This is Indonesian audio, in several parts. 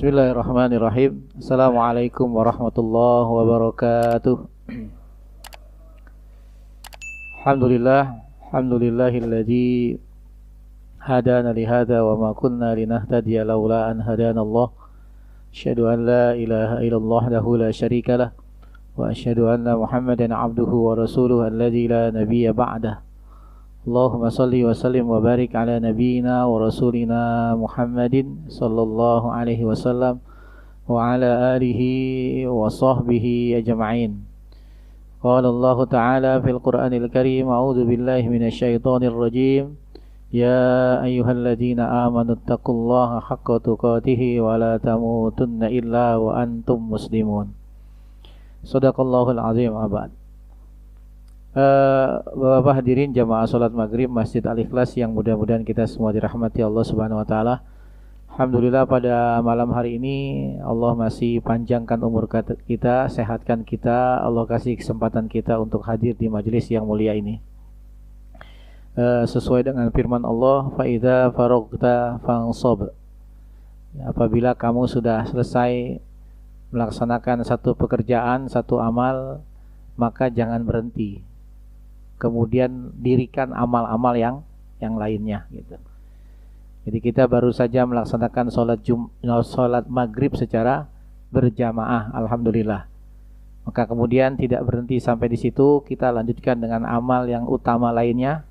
Bismillahirrahmanirrahim. Assalamualaikum warahmatullahi wabarakatuh. Alhamdulillahilladzi hadana li hadza wa ma kunna linahtadiya laula an hadana Allah. Asyhadu an la ilaha illallah wahdahu la syarika lah wa asyhadu anna Muhammadan abduhu wa rasuluhu alladzi la nabiyya ba'dah. Allahumma salli wa sallim wa barik ala nabiyyina wa rasulina Muhammadin sallallahu alaihi wasallam wa ala alihi wa sahbihi ajma'in. Qala Allah Ta'ala fil Qur'anil Karim, a'udzu billahi minasy syaithanir rajim. Ya ayyuhalladzina amanu taqullaha haqqa tuqatih wa la tamutunna illa wa antum muslimun. Shadaqallahul azim. Abad. Bapak hadirin jamaah salat maghrib Masjid Al-Ikhlas yang mudah-mudahan kita semua dirahmati Allah Subhanahu wa taala. Alhamdulillah pada malam hari ini Allah masih panjangkan umur kita, sehatkan kita, Allah kasih kesempatan kita untuk hadir di majelis yang mulia ini. Sesuai dengan firman Allah, fa idza faragta fansab. Apabila kamu sudah selesai melaksanakan satu pekerjaan, satu amal, maka jangan berhenti. Kemudian dirikan amal-amal yang lainnya gitu. Jadi kita baru saja melaksanakan sholat maghrib secara berjamaah, alhamdulillah. Maka kemudian tidak berhenti sampai di situ, kita lanjutkan dengan amal yang utama lainnya,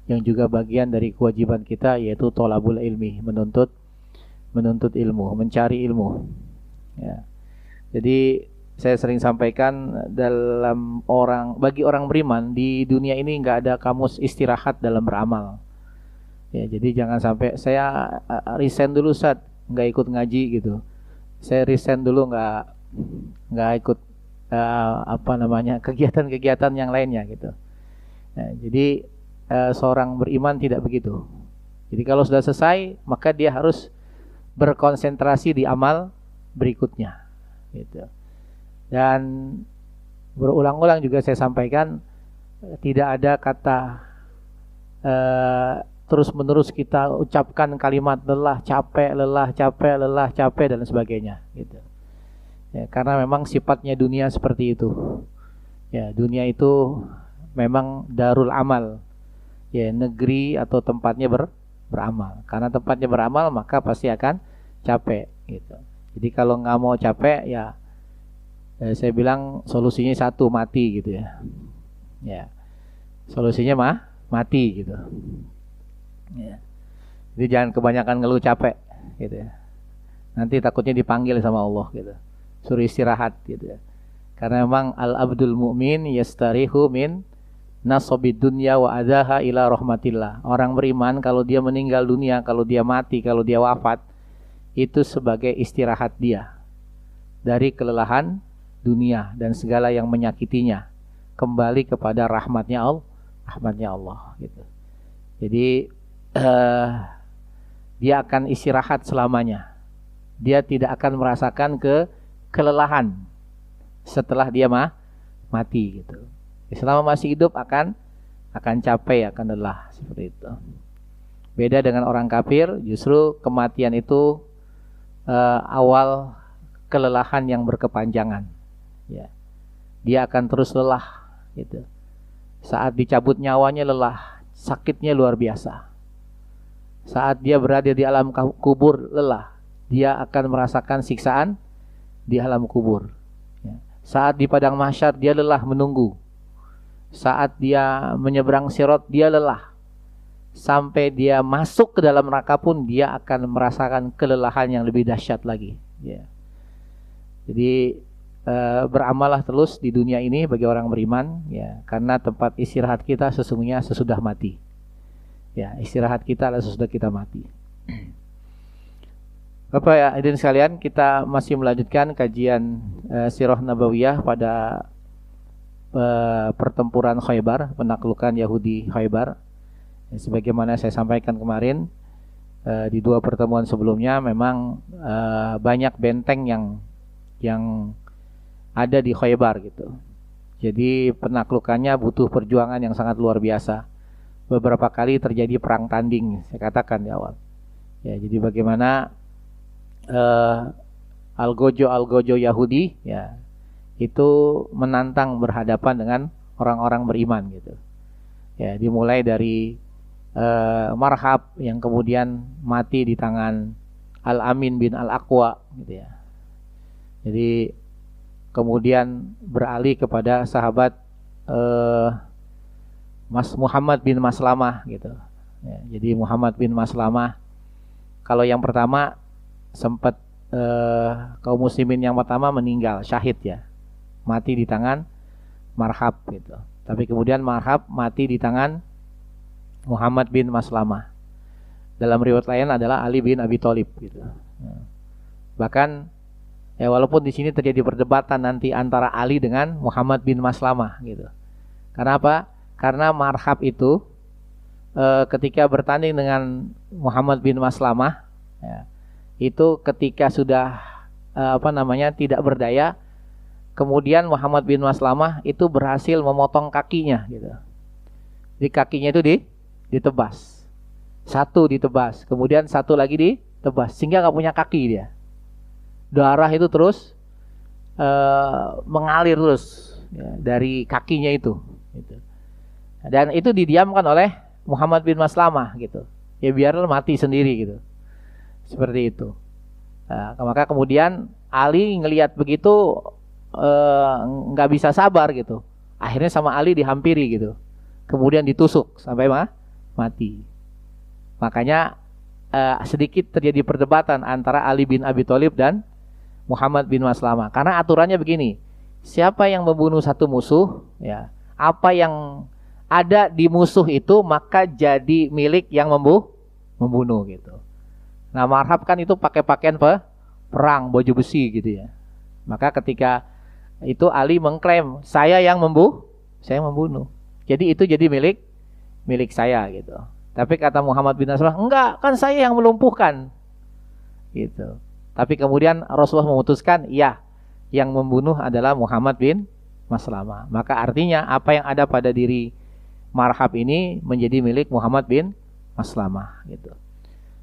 yang juga bagian dari kewajiban kita, yaitu thalabul ilmi, menuntut ilmu, mencari ilmu. Ya. Jadi saya sering sampaikan bagi orang beriman di dunia ini nggak ada kamus istirahat dalam beramal. Ya, jadi jangan sampai saya resign dulu Ustaz, nggak ikut ngaji gitu. Saya resign dulu nggak ikut kegiatan-kegiatan yang lainnya gitu. Nah, jadi seorang beriman tidak begitu. Jadi kalau sudah selesai maka dia harus berkonsentrasi di amal berikutnya gitu. Dan berulang-ulang juga saya sampaikan, tidak ada kata terus-menerus kita ucapkan kalimat lelah, capek, dan sebagainya gitu. Ya, karena memang sifatnya dunia seperti itu. Ya, dunia itu memang darul amal. Ya, negeri atau tempatnya beramal. Karena tempatnya beramal maka pasti akan capek gitu. Jadi kalau nggak mau capek ya saya bilang solusinya satu, mati gitu ya. Ya. Solusinya mati gitu. Ya. Jadi jangan kebanyakan ngeluh capek gitu ya. Nanti takutnya dipanggil sama Allah gitu. Suruh istirahat gitu ya. Karena memang al-abdul mu'min yastarihu min nasobid dunya wa adaha ila rahmatillah. Orang beriman kalau dia meninggal dunia, kalau dia mati, kalau dia wafat, itu sebagai istirahat dia dari kelelahan dunia dan segala yang menyakitinya, kembali kepada rahmatnya Allah gitu. Jadi dia akan istirahat selamanya. Dia tidak akan merasakan kelelahan setelah dia mati gitu. Selama masih hidup akan capek, akan lelah seperti itu. Beda dengan orang kafir, justru kematian itu awal kelelahan yang berkepanjangan. Ya. Dia akan terus lelah gitu. Saat dicabut nyawanya lelah, sakitnya luar biasa. Saat dia berada di alam kubur lelah, dia akan merasakan siksaan di alam kubur. Ya. Saat di padang mahsyar dia lelah menunggu. Saat dia menyeberang sirat dia lelah. Sampai dia masuk ke dalam neraka pun dia akan merasakan kelelahan yang lebih dahsyat lagi. Ya. Jadi beramalah terus di dunia ini bagi orang beriman ya, karena tempat istirahat kita sesungguhnya sesudah mati. Ya, istirahat kita adalah sesudah kita mati. Bapak ya, hadirin sekalian, kita masih melanjutkan kajian Sirah Nabawiyah pada pertempuran Khaybar, penaklukan Yahudi Khaybar. Sebagaimana saya sampaikan kemarin di dua pertemuan sebelumnya, memang banyak benteng yang ada di Khaybar gitu. Jadi penaklukannya butuh perjuangan yang sangat luar biasa. Beberapa kali terjadi perang tanding, saya katakan di awal. Ya, jadi bagaimana Algojo Yahudi, ya, itu menantang berhadapan dengan orang-orang beriman gitu. Ya, dimulai dari Marhab yang kemudian mati di tangan Al-Amin bin Al-Aqwa gitu ya. Jadi kemudian beralih kepada sahabat Mas Muhammad bin Maslamah gitu. Ya, jadi Muhammad bin Maslamah, kalau yang pertama sempat kaum muslimin yang pertama meninggal syahid ya, mati di tangan Marhab gitu. Tapi kemudian Marhab mati di tangan Muhammad bin Maslamah. Dalam riwayat lain adalah Ali bin Abi Thalib gitu. Bahkan ya, walaupun di sini terjadi perdebatan nanti antara Ali dengan Muhammad bin Maslamah gitu. Karena apa? Karena Marhab itu ketika bertanding dengan Muhammad bin Maslamah, ya, itu ketika sudah tidak berdaya, kemudian Muhammad bin Maslamah itu berhasil memotong kakinya gitu. Di kakinya itu ditebas. Satu ditebas, kemudian satu lagi ditebas, sehingga nggak punya kaki dia. Darah itu terus mengalir terus ya, dari kakinya itu gitu. Dan itu didiamkan oleh Muhammad bin Maslamah gitu. Ya biarlah mati sendiri gitu. Seperti itu. Nah, maka kemudian Ali ngelihat begitu nggak bisa sabar gitu. Akhirnya sama Ali dihampiri gitu. Kemudian ditusuk sampai mati. Makanya sedikit terjadi perdebatan antara Ali bin Abi Thalib dan Muhammad bin Maslamah. Karena aturannya begini, siapa yang membunuh satu musuh, ya, apa yang ada di musuh itu maka jadi milik yang membunuh gitu. Nah, Marhab kan itu pakai pakaian perang, baju besi gitu ya. Maka ketika itu Ali mengklaim saya yang membunuh. Jadi itu jadi milik saya gitu. Tapi kata Muhammad bin Maslamah, enggak, kan saya yang melumpuhkan. Gitu. Tapi kemudian Rasulullah memutuskan, ya, yang membunuh adalah Muhammad bin Maslamah. Maka artinya apa yang ada pada diri Marhab ini menjadi milik Muhammad bin Maslamah gitu.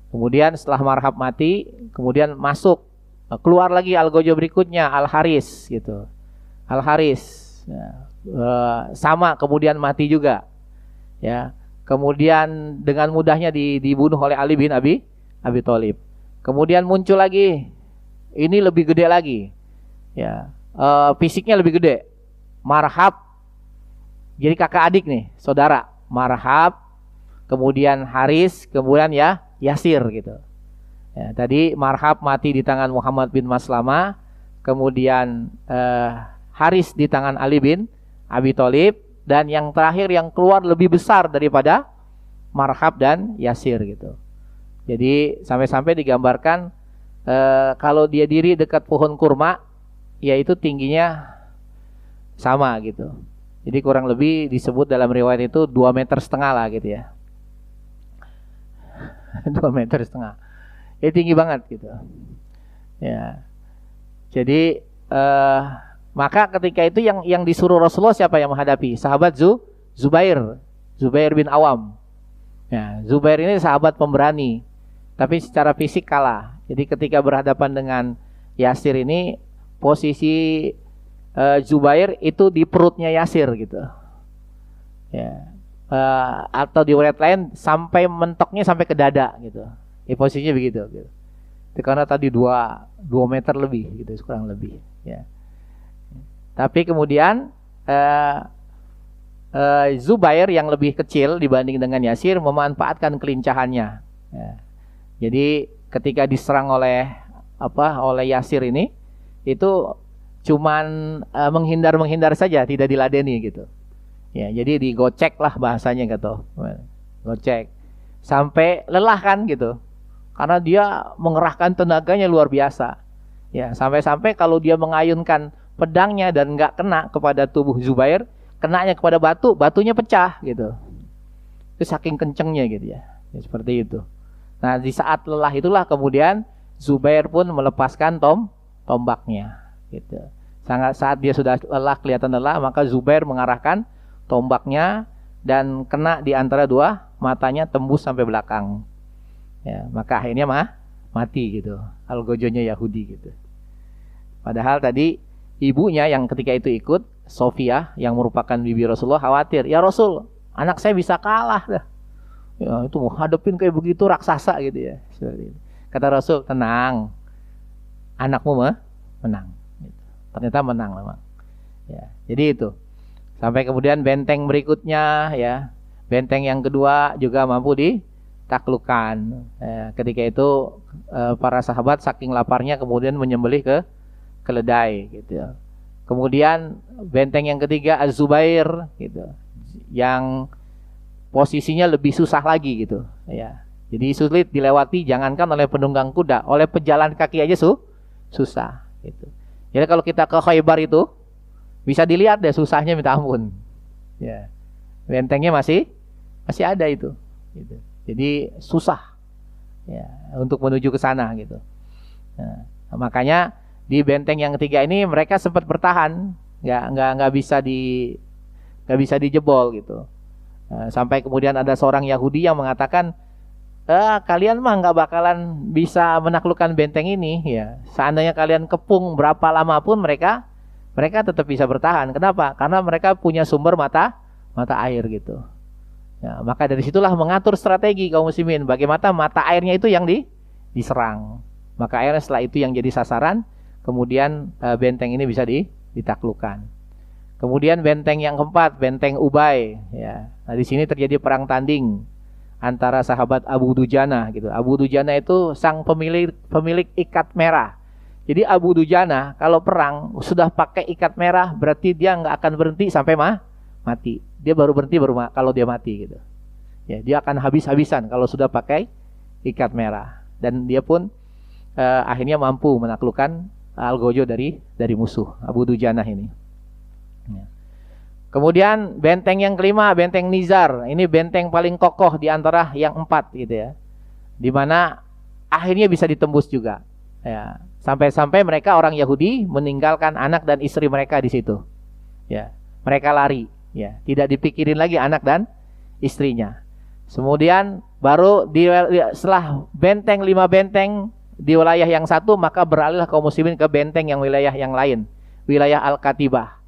Kemudian setelah Marhab mati, kemudian keluar lagi algojo berikutnya, Al-Haris gitu. Al-Haris ya, sama kemudian mati juga. Ya. Kemudian dengan mudahnya dibunuh oleh Ali bin Abi Thalib. Kemudian muncul lagi, ini lebih gede lagi. Ya. Fisiknya lebih gede. Marhab. Jadi kakak adik nih, saudara. Marhab, kemudian Haris, kemudian ya Yasir gitu. Ya, tadi Marhab mati di tangan Muhammad bin Maslamah, kemudian Haris di tangan Ali bin Abi Thalib, dan yang terakhir yang keluar lebih besar daripada Marhab dan Yasir gitu. Jadi sampai-sampai digambarkan kalau dia diri dekat pohon kurma, yaitu tingginya sama gitu. Jadi kurang lebih disebut dalam riwayat itu 2,5 meter lah gitu ya. 2,5 meter. Ya tinggi banget gitu. Ya. Jadi maka ketika itu yang disuruh Rasulullah siapa yang menghadapi? Sahabat Zubair bin Awam. Ya, Zubair ini sahabat pemberani, tapi secara fisik kalah. Jadi ketika berhadapan dengan Yasir ini, posisi Zubair itu di perutnya Yasir gitu. Ya. Atau di riwayat lain sampai mentoknya sampai ke dada gitu. Posisinya begitu gitu. Itu karena tadi 2 meter lebih gitu, kurang lebih ya. Tapi kemudian Zubair yang lebih kecil dibanding dengan Yasir memanfaatkan kelincahannya. Ya. Jadi ketika diserang oleh Yasir ini, itu cuman menghindar saja, tidak diladeni gitu. Ya, jadi digocek lah bahasanya gitu. Gocek. Sampai lelah kan gitu. Karena dia mengerahkan tenaganya luar biasa. Ya, sampai-sampai kalau dia mengayunkan pedangnya dan enggak kena kepada tubuh Zubair, kenanya kepada batunya pecah gitu. Itu saking kencengnya gitu ya. Ya seperti itu. Nah, di saat lelah itulah kemudian Zubair pun melepaskan tombaknya gitu. Saat dia sudah lelah, kelihatan lelah, maka Zubair mengarahkan tombaknya dan kena di antara dua matanya, tembus sampai belakang. Ya, maka akhirnya mati gitu. Algojonya Yahudi gitu. Padahal tadi ibunya yang ketika itu ikut, Sofiyah yang merupakan bibi Rasulullah, khawatir, ya Rasul, anak saya bisa kalah dah. Ya, itu mau hadapin kayak begitu raksasa gitu ya. Seperti itu. Kata Rasul, tenang, anakmu menang. Gitu. Ternyata menang memang. Ya, jadi itu. Sampai kemudian benteng berikutnya, ya, benteng yang kedua juga mampu ditaklukkan. Ya, ketika itu para sahabat saking laparnya kemudian menyembelih ke keledai, gitu ya. Kemudian benteng yang ketiga Az-Zubair, gitu, yang posisinya lebih susah lagi, gitu, ya. Jadi sulit dilewati, jangankan oleh penunggang kuda, oleh pejalan kaki aja susah, gitu. Jadi kalau kita ke Khaybar itu bisa dilihat deh susahnya minta ampun, ya. Bentengnya masih ada itu, gitu. Jadi susah, ya, untuk menuju ke sana, gitu. Nah, makanya di benteng yang ketiga ini mereka sempat bertahan, nggak bisa dijebol, gitu. Sampai kemudian ada seorang Yahudi yang mengatakan, kalian mah nggak bakalan bisa menaklukkan benteng ini, ya. Seandainya kalian kepung berapa lama pun mereka tetap bisa bertahan. Kenapa? Karena mereka punya sumber mata air, gitu. Ya, maka dari situlah mengatur strategi kaum muslimin, bagaimana mata airnya itu yang diserang. Maka akhirnya setelah itu yang jadi sasaran, kemudian benteng ini bisa ditaklukkan. Kemudian benteng yang keempat, benteng Ubay, ya. Nah, di sini terjadi perang tanding antara sahabat Abu Dujana, gitu. Abu Dujana itu sang pemilik ikat merah. Jadi Abu Dujana kalau perang sudah pakai ikat merah, berarti dia nggak akan berhenti sampai mati. Dia baru berhenti kalau dia mati, gitu. Ya, dia akan habis-habisan kalau sudah pakai ikat merah. Dan dia pun akhirnya mampu menaklukkan Al-Gojo dari musuh Abu Dujana ini. Ya. Kemudian benteng yang kelima, benteng Nizar. Ini benteng paling kokoh di antara yang 4, gitu ya. Dimana akhirnya bisa ditembus juga. Ya. Sampai-sampai mereka orang Yahudi meninggalkan anak dan istri mereka di situ. Ya. Mereka lari. Ya. Tidak dipikirin lagi anak dan istrinya. Kemudian baru setelah 5 benteng di wilayah yang satu, maka beralihlah kaum muslimin ke benteng yang wilayah yang lain, wilayah Al-Katibah.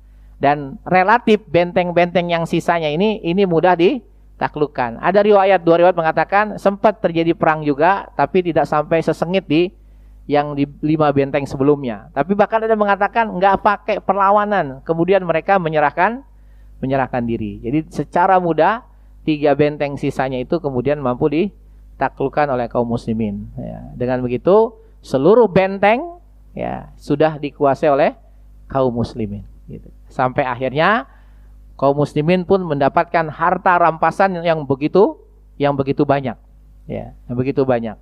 Dan relatif benteng-benteng yang sisanya ini mudah ditaklukkan. Ada dua riwayat mengatakan sempat terjadi perang juga, tapi tidak sampai sesengit di 5 benteng sebelumnya. Tapi bahkan ada mengatakan nggak pakai perlawanan, kemudian mereka menyerahkan diri. Jadi secara mudah 3 benteng sisanya itu kemudian mampu ditaklukkan oleh kaum muslimin. Ya, dengan begitu seluruh benteng, ya, sudah dikuasai oleh kaum muslimin, gitu. Sampai akhirnya kaum muslimin pun mendapatkan harta rampasan yang begitu banyak, ya, yang begitu banyak.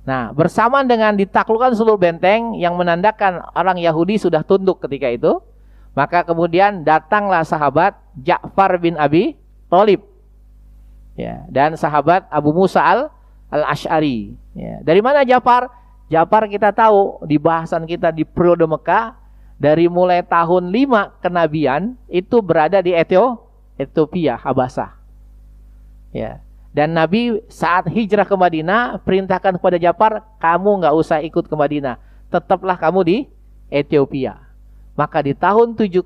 Nah, bersamaan dengan ditaklukkan seluruh benteng yang menandakan orang Yahudi sudah tunduk ketika itu, maka kemudian datanglah sahabat Ja'far bin Abi Thalib, ya, dan sahabat Abu Musa al-Asy'ari. Ya. Dari mana Ja'far? Ja'far kita tahu di bahasan kita di periode Mekah, dari mulai tahun 5 kenabian itu berada di Ethiopia, Habasah. Ya. Dan Nabi saat hijrah ke Madinah perintahkan kepada Ja'far, kamu nggak usah ikut ke Madinah, tetaplah kamu di Ethiopia. Maka di tahun 7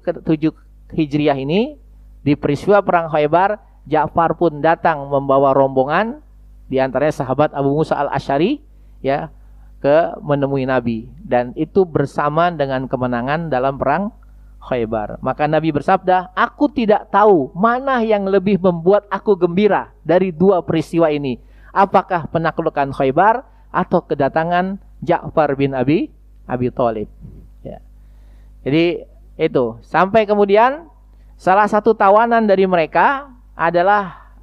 Hijriah ini, di peristiwa perang Khaybar, Ja'far pun datang membawa rombongan, di antaranya sahabat Abu Musa al-Asy'ari, ya, ke menemui Nabi, dan itu bersamaan dengan kemenangan dalam perang Khaybar. Maka Nabi bersabda, aku tidak tahu mana yang lebih membuat aku gembira dari 2 peristiwa ini, apakah penaklukan Khaybar atau kedatangan Ja'far bin Abi Thalib, ya. Jadi itu, sampai kemudian salah satu tawanan dari mereka adalah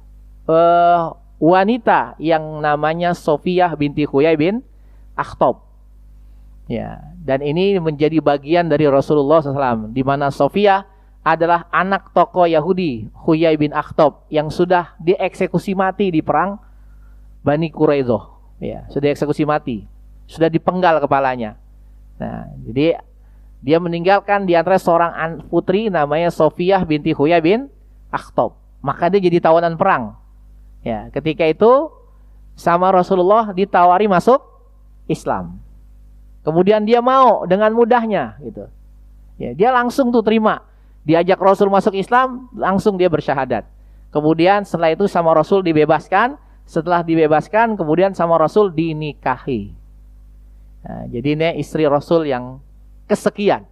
wanita yang namanya Sofiyah binti Huyai bin Akhtab. Ya, dan ini menjadi bagian dari Rasulullah SAW, di mana Sofiyah adalah anak tokoh Yahudi Huyai bin Akhtab yang sudah dieksekusi mati di perang Bani Quraidah. Ya, sudah dieksekusi mati, sudah dipenggal kepalanya. Nah, jadi dia meninggalkan di antara seorang putri namanya Sofiyah binti Huyai bin Akhtab. Maka dia jadi tawanan perang. Ya, ketika itu sama Rasulullah ditawari masuk Islam. Kemudian dia mau dengan mudahnya gitu. Ya, dia langsung tuh terima. Diajak Rasul masuk Islam, langsung dia bersyahadat. Kemudian setelah itu sama Rasul dibebaskan. Setelah dibebaskan, kemudian sama Rasul dinikahi. Nah, jadi ini istri Rasul yang kesekian,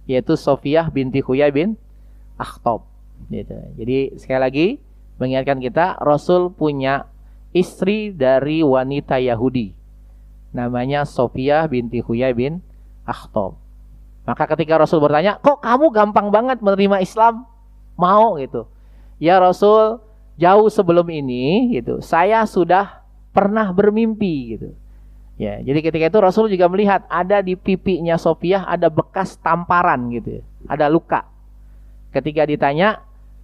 yaitu Sofiyah binti Huyai bin Akhtab. Gitu. Jadi sekali lagi mengingatkan kita, Rasul punya istri dari wanita Yahudi, namanya Sofiyah binti Huyai bin Akhtab. Maka ketika Rasul bertanya, kok kamu gampang banget menerima Islam? Mau gitu. Ya Rasul, jauh sebelum ini gitu, saya sudah pernah bermimpi gitu. Ya, jadi ketika itu Rasul juga melihat ada di pipinya Sofiyah ada bekas tamparan gitu, ada luka. Ketika ditanya,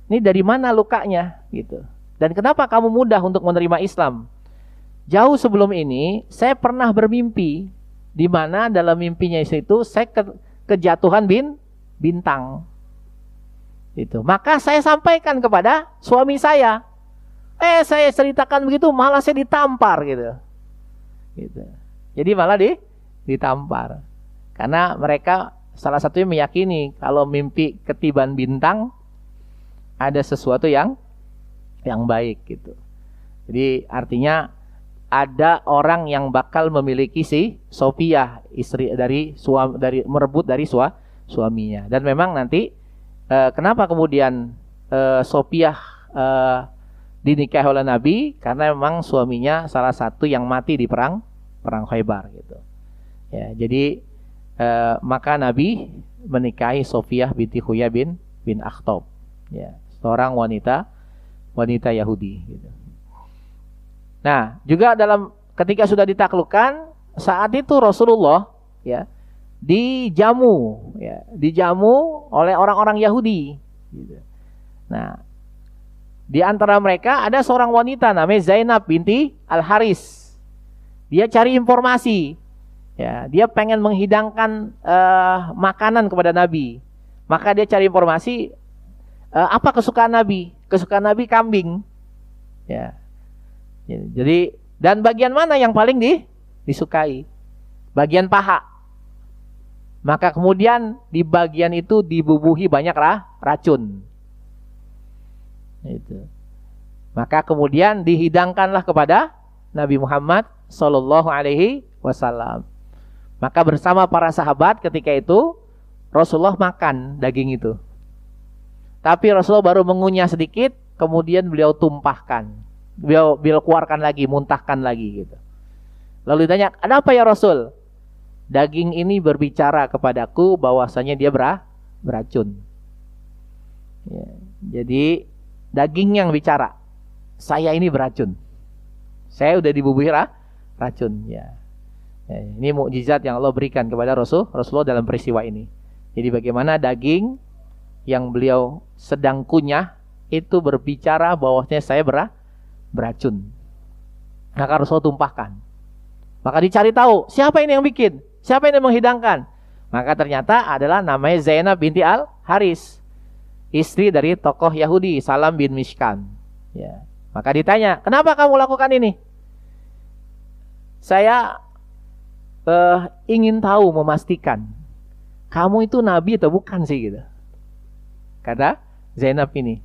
ini dari mana lukanya gitu? Dan kenapa kamu mudah untuk menerima Islam? Jauh sebelum ini saya pernah bermimpi, di mana dalam mimpinya itu saya kejatuhan bintang. Itu. Maka saya sampaikan kepada suami saya. Saya ceritakan begitu, malah saya ditampar gitu. Gitu. Jadi malah ditampar. Karena mereka salah satunya meyakini kalau mimpi ketiban bintang ada sesuatu yang baik gitu. Jadi artinya ada orang yang bakal memiliki si Sofiyah, istri dari merebut dari suaminya. Dan memang nanti kenapa kemudian Sofiyah dinikahi oleh Nabi? Karena memang suaminya salah satu yang mati di perang Khaybar gitu. Ya, jadi maka Nabi menikahi Sofiyah binti Huyai bin Akhtab. Ya, seorang wanita Yahudi gitu. Nah, juga ketika sudah ditaklukkan, saat itu Rasulullah ya dijamu oleh orang-orang Yahudi gitu. Nah, di antara mereka ada seorang wanita namanya Zainab binti Al-Haris. Dia cari informasi. Ya, dia pengen menghidangkan makanan kepada Nabi. Maka dia cari informasi apa kesukaan Nabi? Kesukaan Nabi kambing. Ya. Jadi, dan bagian mana yang paling disukai? Bagian paha. Maka kemudian di bagian itu dibubuhi banyak racun. Itu. Maka kemudian dihidangkanlah kepada Nabi Muhammad Sallallahu Alaihi Wasallam. Maka bersama para sahabat ketika itu Rasulullah makan daging itu. Tapi Rasulullah baru mengunyah sedikit, kemudian beliau tumpahkan. Beliau keluarkan lagi, muntahkan lagi gitu. Lalu ditanya, ada apa ya Rasul? Daging ini berbicara kepadaku bahwasanya dia beracun. Ya, jadi daging yang bicara, saya ini beracun. Saya udah dibubuhi racun. Ya. Ini mukjizat yang Allah berikan kepada Rasulullah dalam peristiwa ini. Jadi bagaimana daging yang beliau sedang kunyah itu berbicara bahwasanya saya beracun. Maka Rasul tumpahkan. Maka dicari tahu siapa ini yang bikin, siapa ini yang menghidangkan. Maka ternyata adalah namanya Zainab binti Al-Haris, istri dari tokoh Yahudi Salam bin Mishkan. Ya. Maka ditanya, kenapa kamu lakukan ini? Saya ingin tahu, memastikan kamu itu nabi atau bukan sih gitu. Kata Zainab ini.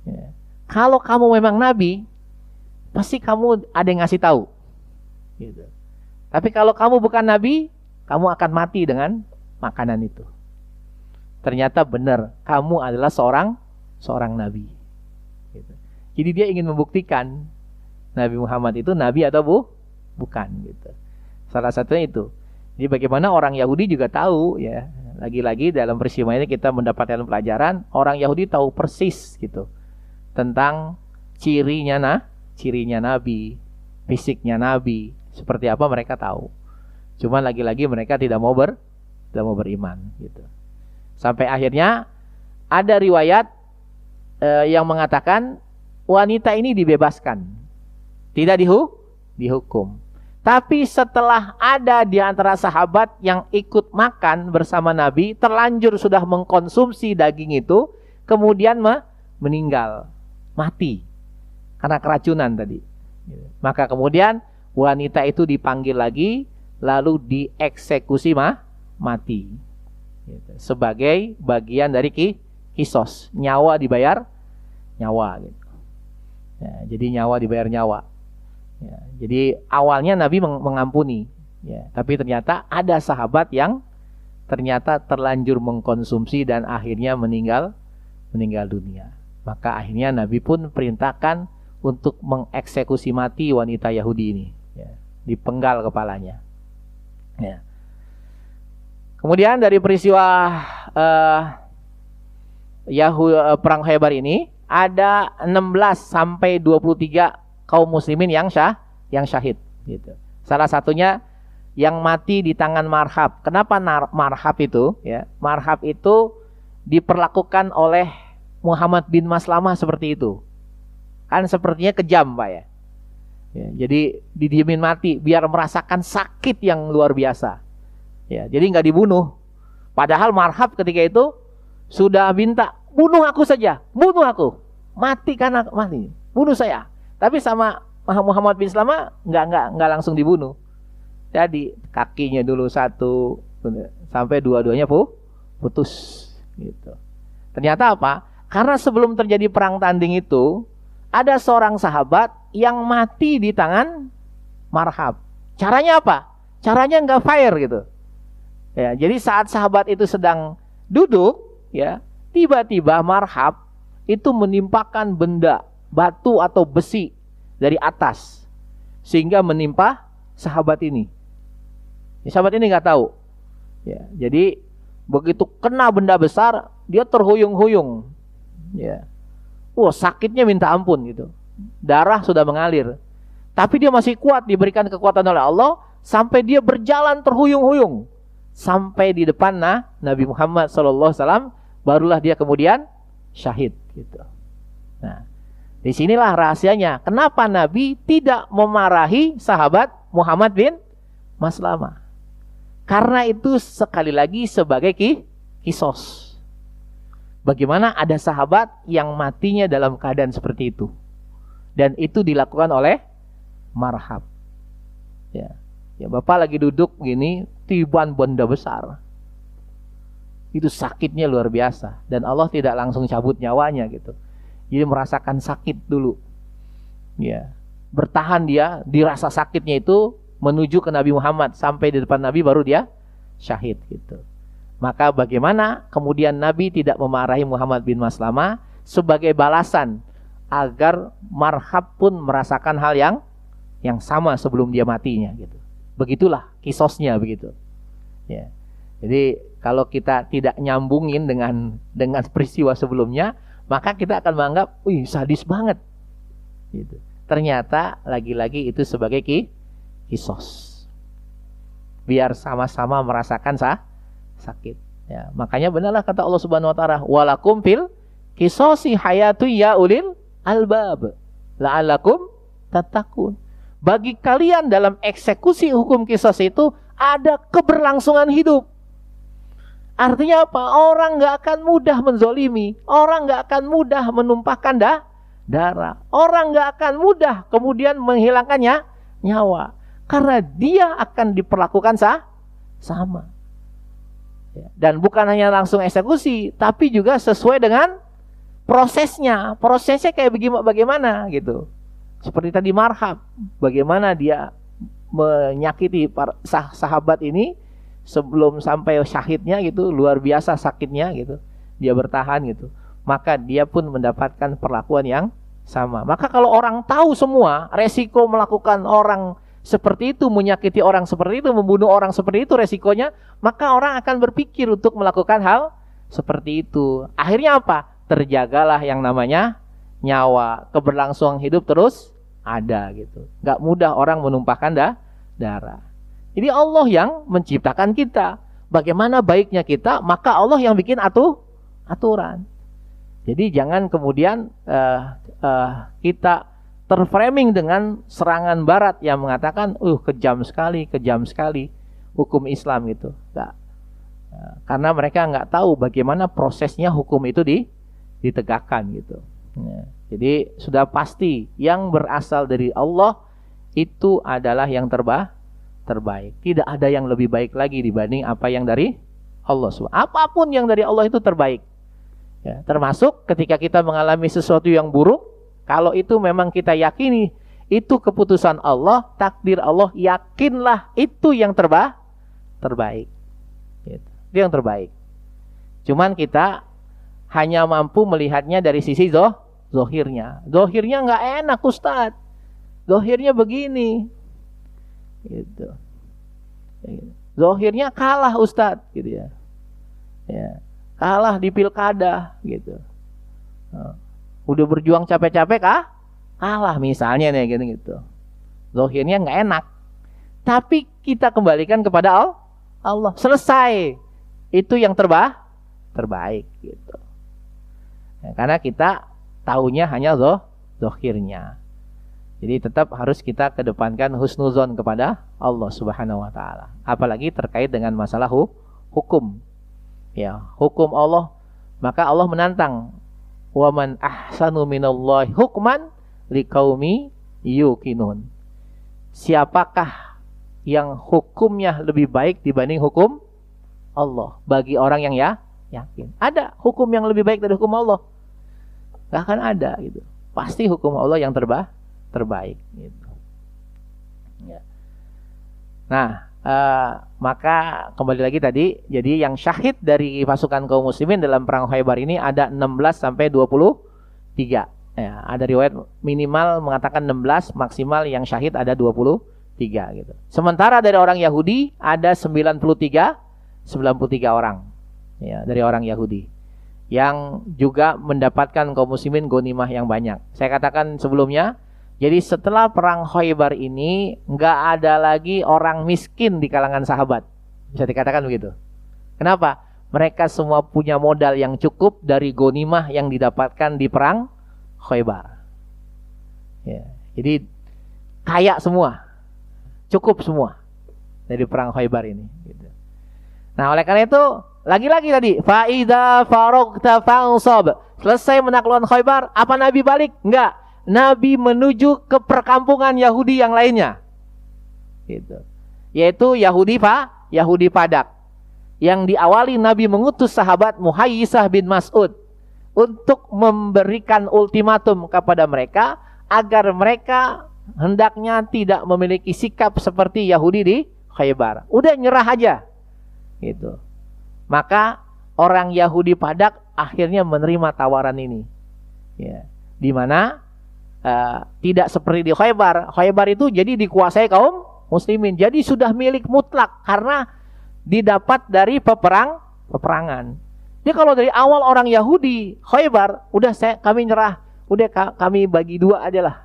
Ya. Kalau kamu memang nabi, pasti kamu ada yang ngasih tahu. Gitu. Tapi kalau kamu bukan nabi, kamu akan mati dengan makanan itu. Ternyata benar, kamu adalah seorang nabi. Gitu. Jadi dia ingin membuktikan Nabi Muhammad itu nabi atau bukan. Gitu. Salah satunya itu. Jadi bagaimana orang Yahudi juga tahu ya. Lagi-lagi dalam peristiwa ini kita mendapatkan pelajaran, orang Yahudi tahu persis gitu tentang cirinya nabi, fisiknya nabi, seperti apa mereka tahu. Cuma lagi-lagi mereka tidak mau beriman gitu. Sampai akhirnya ada riwayat yang mengatakan wanita ini dibebaskan, tidak dihukum. Tapi setelah ada di antara sahabat yang ikut makan bersama Nabi, terlanjur sudah mengkonsumsi daging itu, kemudian meninggal, mati karena keracunan tadi. Maka kemudian wanita itu dipanggil lagi lalu dieksekusi mati. Gitu. Sebagai bagian dari kisos, nyawa dibayar nyawa. Gitu. Ya, jadi nyawa dibayar nyawa. Ya, jadi awalnya Nabi mengampuni, ya, tapi ternyata ada sahabat yang ternyata terlanjur mengkonsumsi dan akhirnya meninggal dunia. Maka akhirnya Nabi pun perintahkan untuk mengeksekusi mati wanita Yahudi ini, ya, dipenggal kepalanya. Ya. Kemudian dari peristiwa perang Khaybar ini ada 16 sampai 23 kaum muslimin yang syahid gitu. Salah satunya yang mati di tangan Marhab. Kenapa Marhab itu? Ya, Marhab itu diperlakukan oleh Muhammad bin Maslamah seperti itu. Kan sepertinya kejam, Pak ya. Ya, jadi didiemin mati biar merasakan sakit yang luar biasa. Ya, jadi nggak dibunuh. Padahal Marhab ketika itu sudah minta, bunuh aku saja, bunuh aku, mati karena mati, bunuh saya. Tapi sama Muhammad bin Maslamah nggak langsung dibunuh. Jadi kakinya dulu satu sampai dua-duanya putus gitu. Ternyata apa? Karena sebelum terjadi perang tanding itu ada seorang sahabat yang mati di tangan Marhab. Caranya apa? Caranya nggak fire gitu. Ya, jadi saat sahabat itu sedang duduk, ya, tiba-tiba Marhab itu menimpakan benda, batu atau besi dari atas, sehingga menimpa sahabat ini. Ya, sahabat ini nggak tahu. Ya, jadi begitu kena benda besar, dia terhuyung-huyung. Ya, sakitnya minta ampun gitu. Darah sudah mengalir, tapi dia masih kuat, diberikan kekuatan oleh Allah sampai dia berjalan terhuyung-huyung sampai di depan Nabi Muhammad SAW, barulah dia kemudian syahid gitu. Nah, disinilah rahasianya kenapa Nabi tidak memarahi sahabat Muhammad bin Maslamah. Karena itu sekali lagi sebagai kisos. Bagaimana ada sahabat yang matinya dalam keadaan seperti itu, dan itu dilakukan oleh Marhab. Ya, Bapak lagi duduk gini, tiban benda besar. Itu sakitnya luar biasa, dan Allah tidak langsung cabut nyawanya gitu. Jadi merasakan sakit dulu. Ya, bertahan dia, dirasa sakitnya itu menuju ke Nabi Muhammad, sampai di depan Nabi baru dia syahid gitu. Maka bagaimana kemudian Nabi tidak memarahi Muhammad bin Maslamah sebagai balasan agar Marhab pun merasakan hal yang sama sebelum dia matinya gitu. Begitulah kisosnya begitu. Ya. Jadi kalau kita tidak nyambungin dengan peristiwa sebelumnya, maka kita akan menganggap, wih, sadis banget. Gitu. Ternyata lagi-lagi itu sebagai kisos. Biar sama-sama merasakan sakit. Ya, makanya benarlah kata Allah Subhanahu wa taala, walakum fil qisasi hayatu ya ulil albab la'allakum tattaqun. Bagi kalian dalam eksekusi hukum qisas itu ada keberlangsungan hidup. Artinya apa? Orang nggak akan mudah menzolimi, orang nggak akan mudah menumpahkan darah, orang nggak akan mudah kemudian menghilangkannya nyawa, karena dia akan diperlakukan sama. Dan bukan hanya langsung eksekusi, tapi juga sesuai dengan prosesnya. Prosesnya kayak bagaimana gitu. Seperti tadi Marhab, bagaimana dia menyakiti sahabat ini sebelum sampai syahidnya gitu, luar biasa sakitnya gitu. Dia bertahan gitu. Maka dia pun mendapatkan perlakuan yang sama. Maka kalau orang tahu semua resiko melakukan orang seperti itu, menyakiti orang seperti itu, membunuh orang seperti itu resikonya, maka orang akan berpikir untuk melakukan hal seperti itu. Akhirnya apa? Terjagalah yang namanya nyawa, keberlangsungan hidup terus ada gitu. Gak mudah orang menumpahkan darah. Jadi Allah yang menciptakan kita. Bagaimana baiknya kita, maka Allah yang bikin aturan. Jadi jangan kemudian kita terframing dengan serangan barat yang mengatakan kejam sekali hukum Islam itu. Nggak. Karena mereka nggak tahu bagaimana prosesnya hukum itu ditegakkan gitu. Jadi sudah pasti yang berasal dari Allah itu adalah yang terbaik. Tidak ada yang lebih baik lagi dibanding apa yang dari Allah SWT. Apapun yang dari Allah itu terbaik. Ya, termasuk ketika kita mengalami sesuatu yang buruk, kalau itu memang kita yakini itu keputusan Allah, takdir Allah, yakinlah itu yang terbaik. Gitu. Itu yang terbaik. Cuman kita hanya mampu melihatnya dari sisi zohirnya. Zohirnya nggak enak, Ustadz. Zohirnya begini. Gitu. Zohirnya kalah, Ustadz, gitu ya. Ya, kalah di pilkada, gitu. Udah berjuang capek-capek kalah misalnya nih, gitu. Zohirnya nggak enak. Tapi kita kembalikan kepada Allah. Selesai. Itu yang terbaik, gitu. Ya, karena kita taunya hanya zohirnya. Jadi tetap harus kita kedepankan husnuzon kepada Allah Subhanahu wa taala. Apalagi terkait dengan masalah hukum. Ya, hukum Allah, maka Allah menantang, "Wa man ahsanu minallahi hukman liqaumi yuqinun." Siapakah yang hukumnya lebih baik dibanding hukum Allah bagi orang yang yakin? Ada hukum yang lebih baik dari hukum Allah? Gak akan ada, gitu. Pasti hukum Allah yang terbaik, gitu. Ya. Nah, maka kembali lagi tadi, jadi yang syahid dari pasukan kaum muslimin dalam perang Khaybar ini ada 16 sampai 23. Ya, ada riwayat minimal mengatakan 16, maksimal yang syahid ada 23, gitu. Sementara dari orang Yahudi ada 93 orang. Ya, dari orang Yahudi yang juga mendapatkan kaum muslimin ghanimah yang banyak. Saya katakan sebelumnya, jadi setelah perang Khaybar ini nggak ada lagi orang miskin di kalangan sahabat. Bisa dikatakan begitu. Kenapa? Mereka semua punya modal yang cukup dari ghanimah yang didapatkan di perang Khaybar. Ya, jadi kaya semua, cukup semua dari perang Khaybar ini. Gitu. Nah, oleh karena itu, lagi-lagi tadi, fa'idha farogta fansab. Selesai menaklukkan Khaybar, apa Nabi balik? Enggak. Nabi menuju ke perkampungan Yahudi yang lainnya. Gitu. Yaitu Yahudi Padak. Yang diawali Nabi mengutus sahabat Muhayyisah bin Mas'ud untuk memberikan ultimatum kepada mereka agar mereka hendaknya tidak memiliki sikap seperti Yahudi di Khaybar. Udah nyerah aja. Gitu. Maka orang Yahudi Padak akhirnya menerima tawaran ini. Ya, di mana tidak seperti di Khaybar. Khaybar itu jadi dikuasai kaum muslimin. Jadi sudah milik mutlak karena didapat dari peperangan. Jadi kalau dari awal orang Yahudi Khaybar, udah kami nyerah, udah kami bagi dua aja lah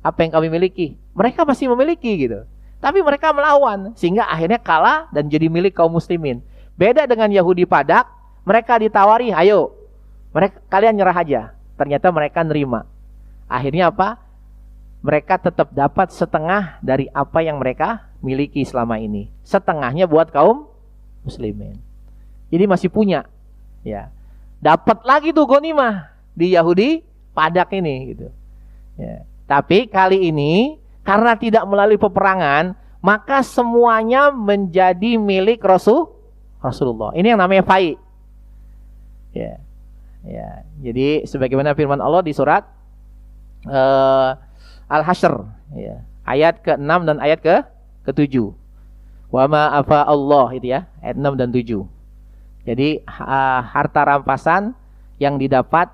apa yang kami miliki. Mereka masih memiliki, gitu. Tapi mereka melawan sehingga akhirnya kalah dan jadi milik kaum muslimin. Beda dengan Yahudi Padak, mereka ditawari, ayo, kalian nyerah aja. Ternyata mereka nerima. Akhirnya apa? Mereka tetap dapat setengah dari apa yang mereka miliki selama ini. Setengahnya buat kaum muslimin. Jadi masih punya. Ya, dapat lagi tuh ghanimah di Yahudi Padak ini, gitu. Ya. Tapi kali ini karena tidak melalui peperangan, maka semuanya menjadi milik Rasulullah. Ini yang namanya fai. Ya. Ya. Jadi sebagaimana firman Allah di surat Al-Hasyr, ya, ayat ke-6 dan ayat ke-7. Wa ma afa Allah, itu ya, ayat 6 dan 7. Jadi harta rampasan yang didapat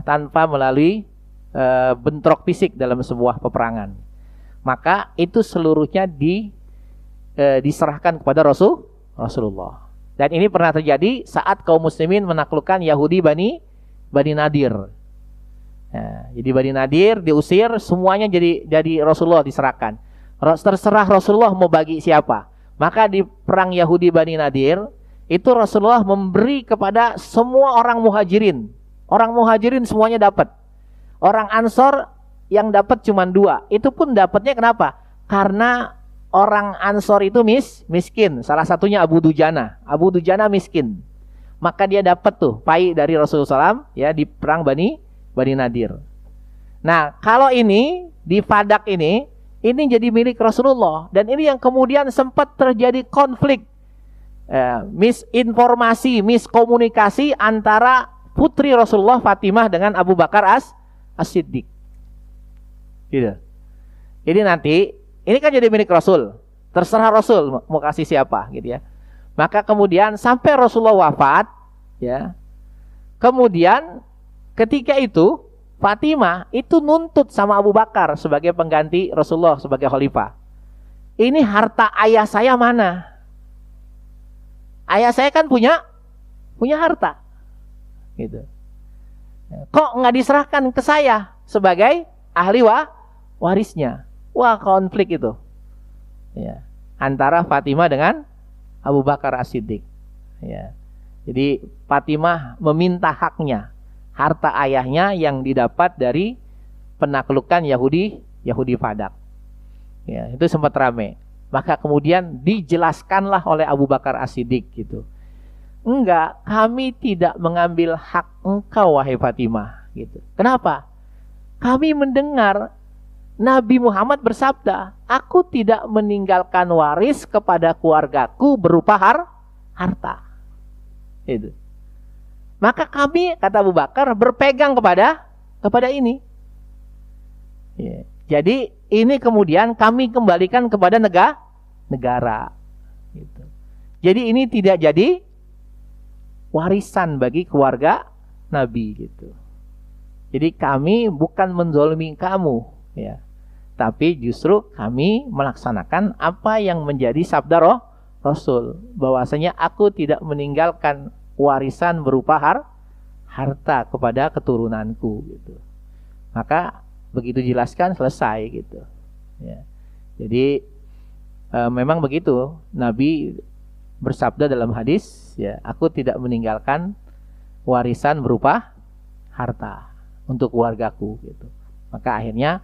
tanpa melalui bentrok fisik dalam sebuah peperangan, maka itu seluruhnya diserahkan kepada Rasulullah. Dan ini pernah terjadi saat kaum muslimin menaklukkan Yahudi Bani Nadir. Nah, jadi Bani Nadir diusir, semuanya jadi Rasulullah diserahkan. Terserah Rasulullah mau bagi siapa. Maka di perang Yahudi Bani Nadir itu Rasulullah memberi kepada semua orang muhajirin. Orang muhajirin semuanya dapat. Orang Ansor yang dapat cuma 2. Itu pun dapatnya kenapa? Karena orang Ansor itu miskin. Salah satunya Abu Dujana. Abu Dujana miskin. Maka dia dapat tuh pai dari Rasulullah SAW, ya, di perang Bani Nadir. Nah, kalau ini di Padak ini Ini jadi milik Rasulullah. Dan ini yang kemudian sempat terjadi konflik, misinformasi, miskomunikasi antara putri Rasulullah Fatimah dengan Abu Bakar As-Siddiq. Gitu. Jadi nanti ini kan jadi milik Rasul. Terserah Rasul mau kasih siapa, gitu ya. Maka kemudian sampai Rasulullah wafat, ya. Kemudian ketika itu Fatimah itu nuntut sama Abu Bakar sebagai pengganti Rasulullah sebagai khalifah. Ini harta ayah saya mana? Ayah saya kan punya harta, gitu. Kok nggak diserahkan ke saya sebagai ahli warisnya? Wah, konflik itu, ya, antara Fatimah dengan Abu Bakar As-Siddiq. Ya. Jadi Fatimah meminta haknya, harta ayahnya yang didapat dari penaklukan Yahudi Fadak. Ya, itu sempat ramai. Maka kemudian dijelaskanlah oleh Abu Bakar As-Siddiq gitu. Enggak, kami tidak mengambil hak engkau wahai Fatimah gitu. Kenapa? Kami mendengar Nabi Muhammad bersabda, aku tidak meninggalkan waris kepada keluargaku berupa harta. Itu. Maka kami, kata Abu Bakar, berpegang kepada ini. Ya. Jadi ini kemudian kami kembalikan kepada negara. Gitu. Jadi ini tidak jadi warisan bagi keluarga Nabi gitu. Jadi kami bukan menzalimi kamu, ya, tapi justru kami melaksanakan apa yang menjadi sabda Rasul, bahwasanya aku tidak meninggalkan warisan berupa harta kepada keturunanku gitu. Maka begitu jelaskan selesai gitu. Ya. Jadi memang begitu Nabi bersabda dalam hadis, ya, aku tidak meninggalkan warisan berupa harta untuk keluargaku gitu. Maka akhirnya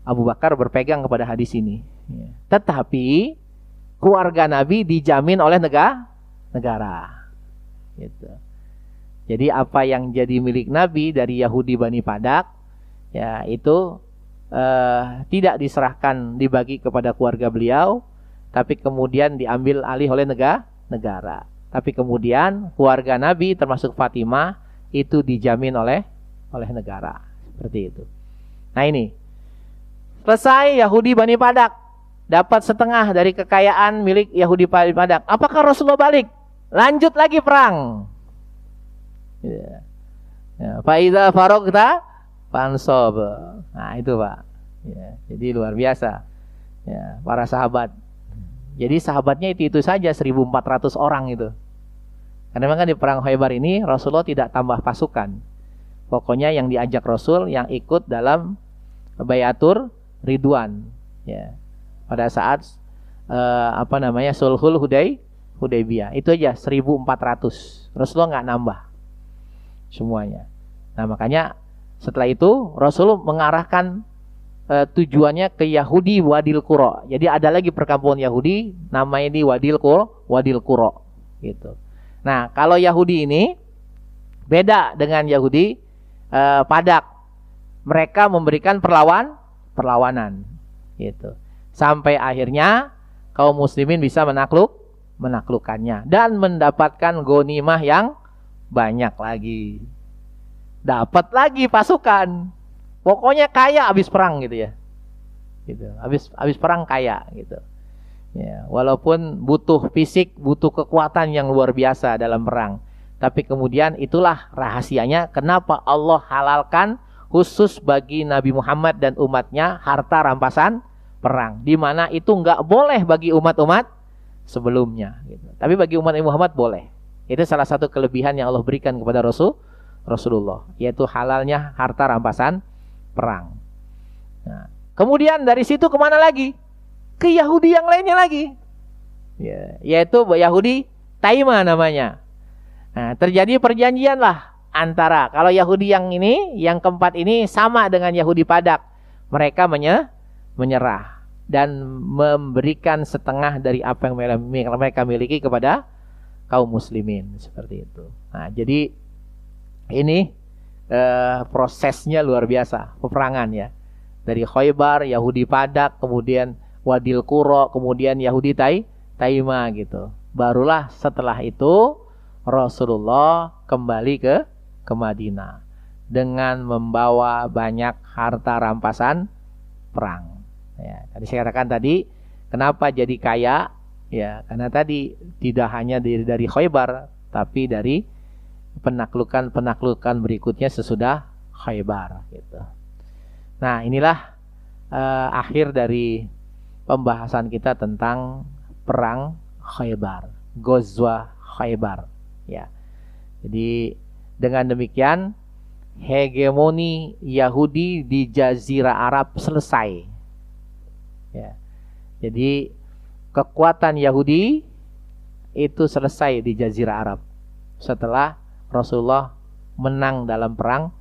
Abu Bakar berpegang kepada hadis ini. Ya. Tetapi keluarga Nabi dijamin oleh negara. Gitu. Jadi apa yang jadi milik Nabi dari Yahudi Bani Fadak, ya, itu tidak diserahkan, dibagi kepada keluarga beliau, tapi kemudian diambil alih oleh negara. Tapi kemudian keluarga Nabi termasuk Fatimah itu dijamin oleh negara. Seperti itu. Nah ini, selesai Yahudi Bani Fadak dapat setengah dari kekayaan milik Yahudi Bani Fadak. Apakah Rasulullah balik? Lanjut lagi perang. Ya. Faiza farogta fansob. Nah itu Pak. Ya, jadi luar biasa. Ya, para sahabat. Jadi sahabatnya itu saja 1.400 orang itu. Karena memang kan di perang Khaybar ini Rasulullah tidak tambah pasukan. Pokoknya yang diajak Rasul yang ikut dalam Bayatur Ridwan. Ya. Pada saat Sulhul Hudaybiyah. Itu aja 1.400. Rasulullah nggak nambah semuanya. Nah makanya setelah itu Rasul mengarahkan tujuannya ke Yahudi Wadil Qura. Jadi ada lagi perkampungan Yahudi namanya di Wadil Qura gitu. Nah, kalau Yahudi ini beda dengan Yahudi Fadak. Mereka memberikan perlawanan gitu. Sampai akhirnya kaum muslimin bisa menaklukkannya dan mendapatkan ghanimah yang banyak lagi. Dapat lagi pasukan. Pokoknya kaya habis perang gitu ya. Gitu. Habis perang kaya gitu. Ya, walaupun butuh fisik, butuh kekuatan yang luar biasa dalam perang. Tapi kemudian itulah rahasianya kenapa Allah halalkan khusus bagi Nabi Muhammad dan umatnya harta rampasan perang. Di mana itu enggak boleh bagi umat-umat sebelumnya gitu. Tapi bagi umat Muhammad boleh. Itu salah satu kelebihan yang Allah berikan kepada Rasulullah, yaitu halalnya harta rampasan perang. Nah, kemudian dari situ kemana lagi? Ke Yahudi yang lainnya lagi, ya, yaitu Yahudi Taima namanya. Nah, terjadi perjanjian lah antara, kalau Yahudi yang ini, yang keempat ini sama dengan Yahudi Fadak. Mereka menyerah dan memberikan setengah dari apa yang mereka miliki kepada kaum muslimin, seperti itu. Nah, jadi ini prosesnya luar biasa, peperangan ya. Dari Khaybar, Yahudi Padak, kemudian Wadil Qura, kemudian Yahudi Taima gitu. Barulah setelah itu Rasulullah kembali ke Madinah dengan membawa banyak harta rampasan perang. Ya, tadi saya katakan kenapa jadi kaya? Ya, karena tadi tidak hanya dari Khaybar, tapi dari penaklukan berikutnya sesudah Khaybar gitu. Nah, inilah akhir dari pembahasan kita tentang perang Khaybar, Ghazwa Khaybar. Ya. Jadi dengan demikian hegemoni Yahudi di Jazirah Arab selesai. Ya. Jadi kekuatan Yahudi itu selesai di Jazirah Arab setelah Rasulullah menang dalam perang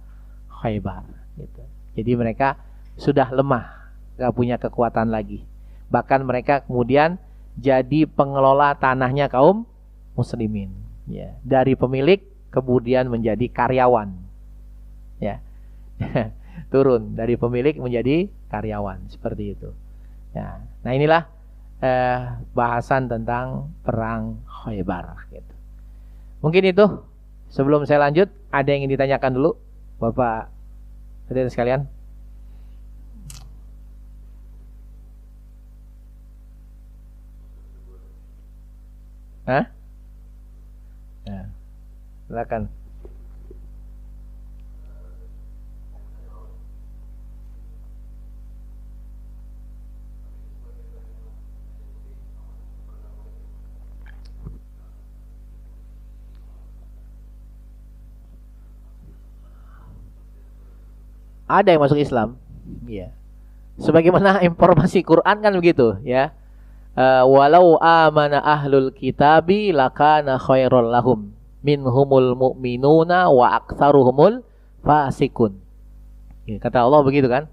Khaybar. Gitu. Jadi mereka sudah lemah, gak punya kekuatan lagi. Bahkan mereka kemudian jadi pengelola tanahnya kaum muslimin. Ya. Dari pemilik kemudian menjadi karyawan. Ya. Turun dari pemilik menjadi karyawan, seperti itu. Ya. Nah, inilah bahasan tentang perang Khaybar gitu. Mungkin itu. Sebelum saya lanjut, ada yang ingin ditanyakan dulu Bapak hadirin sekalian? Hah? Ya. Silakan. Ada yang masuk Islam. Ya. Sebagaimana informasi Quran kan begitu, ya. Walau amana ahlul kitabi lakana khairul lahum minhumul mu'minuna wa aktsaruhumul fasikun. Ya, kata Allah begitu kan.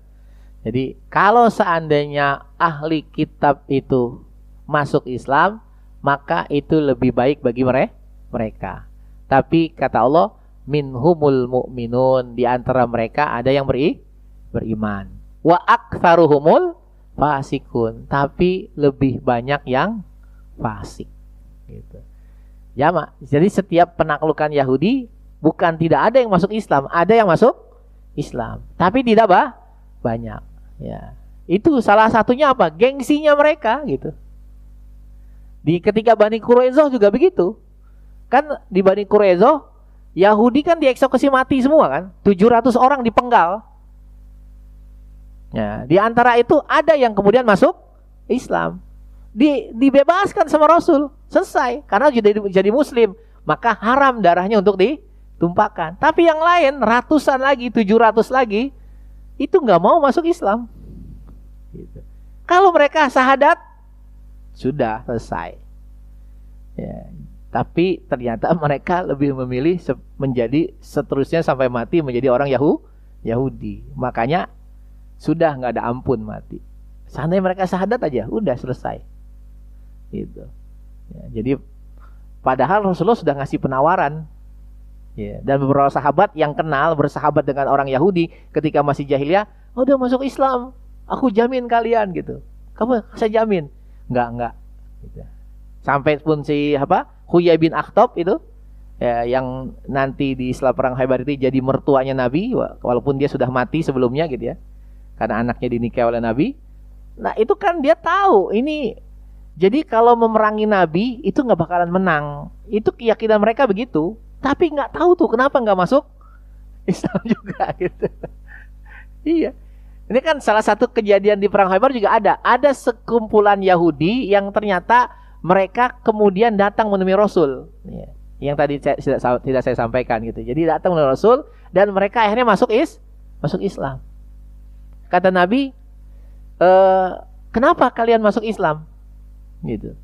Jadi kalau seandainya ahli kitab itu masuk Islam, maka itu lebih baik bagi mereka. Tapi kata Allah, minhumul mu'minun, di antara mereka ada yang beriman. Wa aktsaruhumul fasikun, tapi lebih banyak yang fasik. Gitu. Ya, jadi setiap penaklukan Yahudi bukan tidak ada yang masuk Islam, ada yang masuk Islam, tapi tidak banyak. Ya, itu salah satunya apa? Gengsinya mereka gitu. Ketika Bani Quraisyah juga begitu. Kan di Bani Quraisyah Yahudi kan dieksekusi mati semua kan, 700 orang dipenggal. Ya, di antara itu ada yang kemudian masuk Islam. Dibebaskan sama Rasul, selesai. Karena jadi muslim, maka haram darahnya untuk ditumpahkan. Tapi yang lain ratusan lagi, 700 lagi itu nggak mau masuk Islam. Gitu. Kalau mereka syahadat sudah selesai. Ya, tapi ternyata mereka lebih memilih menjadi seterusnya sampai mati menjadi orang Yahudi. Makanya sudah nggak ada ampun mati. Seandainya mereka syahadat aja, udah selesai. Gitu. Ya, jadi padahal Rasulullah sudah ngasih penawaran. Ya, dan beberapa sahabat yang kenal bersahabat dengan orang Yahudi ketika masih jahiliyah, udah masuk Islam, aku jamin kalian gitu. Kamu saya jamin. Enggak. Gitu. Sampai pun si Huyai bin Akhtab itu ya, yang nanti di setelah perang Khaybar itu jadi mertuanya Nabi, walaupun dia sudah mati sebelumnya gitu ya, karena anaknya dinikahi oleh Nabi. Nah itu kan dia tahu ini, jadi kalau memerangi Nabi itu nggak bakalan menang. Itu keyakinan mereka begitu, tapi nggak tahu tuh kenapa nggak masuk Islam juga gitu. Iya, ini kan salah satu kejadian di perang Khaybar juga ada sekumpulan Yahudi yang ternyata mereka kemudian datang menemui Rasul, ya, yang tadi tidak saya sampaikan gitu. Jadi datang menemui Rasul dan mereka akhirnya masuk Islam. Kata Nabi, kenapa kalian masuk Islam? Gitu.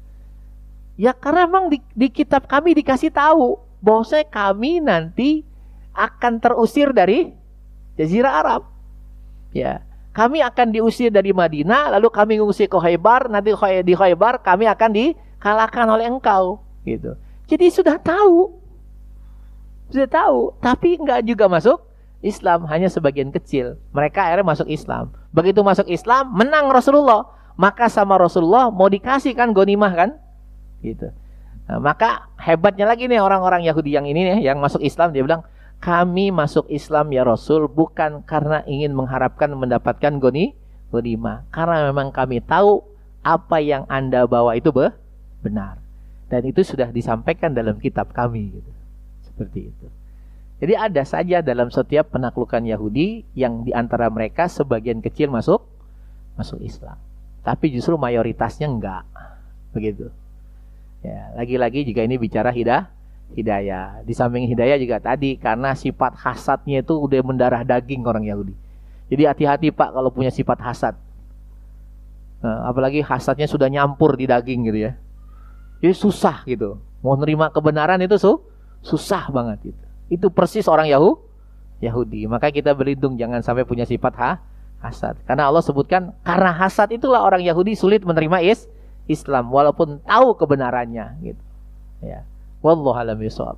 Ya karena memang di kitab kami dikasih tahu bahwasanya kami nanti akan terusir dari Jazirah Arab. Ya. Kami akan diusir dari Madinah, lalu kami ngungsi ke Khaybar, nanti di Khaybar kami akan dikalahkan oleh engkau, gitu. Jadi sudah tahu, tapi enggak juga masuk Islam, hanya sebagian kecil. Mereka akhirnya masuk Islam. Begitu masuk Islam, menang Rasulullah. Maka sama Rasulullah mau dikasih kan ghanimah kan? Gitu. Nah, maka hebatnya lagi nih orang-orang Yahudi yang ini nih, yang masuk Islam, dia bilang, kami masuk Islam ya Rasul bukan karena ingin mengharapkan mendapatkan ghanimah, karena memang kami tahu apa yang Anda bawa itu benar, dan itu sudah disampaikan dalam kitab kami gitu. Seperti itu. Jadi ada saja dalam setiap penaklukan Yahudi yang diantara mereka sebagian kecil masuk Islam, tapi justru mayoritasnya enggak begitu. Ya, lagi-lagi jika ini bicara hidayah. Di samping hidayah juga tadi karena sifat hasadnya itu udah mendarah daging orang Yahudi. Jadi hati-hati Pak kalau punya sifat hasad. Nah, apalagi hasadnya sudah nyampur di daging gitu ya. Jadi susah gitu. Mau nerima kebenaran itu susah banget gitu. Itu persis orang Yahudi. Maka kita berlindung jangan sampai punya sifat hasad. Karena Allah sebutkan karena hasad itulah orang Yahudi sulit menerima Islam walaupun tahu kebenarannya gitu. Ya. Wallahu a'lam bishawab.